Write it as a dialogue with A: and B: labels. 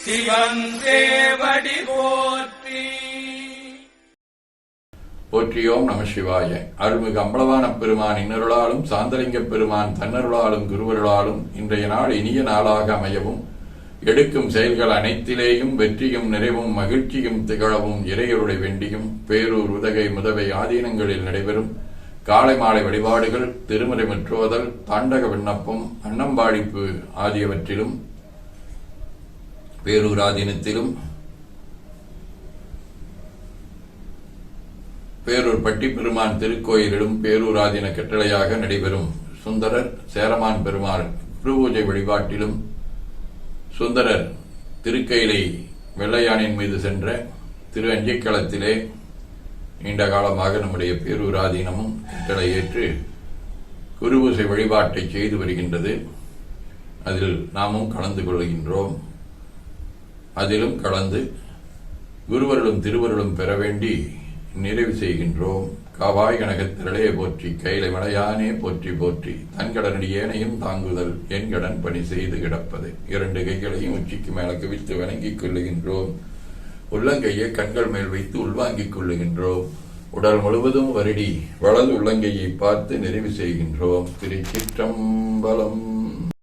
A: சிவன் சேவடி போற்றி.
B: போற்றியோம் நம சிவாய. அருள்மிகு அம்பலவான பெருமான் இன்னருளாலும் சாந்தலிங்க பெருமான் தன்னருளாலும் குருவருளாலும் இன்றைய நாள் இனிய நாளாக அமையவும், எடுக்கும் செயல்கள் அனைத்திலேயும் வெற்றியும் நிறைவும் மகிழ்ச்சியும் திகழவும் இறையருளை வேண்டியும், பேரூர் உதகை முதவை ஆதீனங்களில் நடைபெறும் காலை மாலை வழிபாடுகள், திருமுறை முற்றுவதல், தாண்டக விண்ணப்பம், அன்னம்பாடிப்பு ஆகியவற்றிலும், பேரூர் ஆதீனத்திலும் பேரூர் பட்டி பெருமான் திருக்கோயிலிலும் பேரூர் ஆதீன கட்டளையாக நடைபெறும் சுந்தரர் சேரமான் பெருமாள் குருபூஜை வழிபாட்டிலும், சுந்தரர் திருக்கையிலை வெள்ளையானின் மீது சென்ற திரு அஞ்சிக்களத்திலே நீண்ட காலமாக நம்முடைய பேரூர் ஆதீனமும் கட்டளை ஏற்று குருபூஜை வழிபாட்டை செய்து வருகின்றது. அதில் நாமும் கலந்து கொள்கின்றோம். அதிலும் கலந்து குருவருளும் திருவருளும் பெற வேண்டி நிறைவு செய்கின்றோம். காவாய் கனகத்திரளே போற்றி, கைலை மலையானே போற்றி போற்றி, தன்கடனடி ஏனையும் தாங்குதல் என் கடன் பணி செய்து கிடப்பது. இரண்டு கைகளையும் உச்சிக்கு மேல குவித்து வணங்கிக் கொள்ளுகின்றோம். உள்ளங்கையை கண்கள் மேல் வைத்து உள்வாங்கிக் கொள்ளுகின்றோம். உடல் முழுவதும் வருடி வலது உள்ளங்கையை பார்த்து நிறைவு செய்கின்றோம். திருச்சிற்றம்பலம்.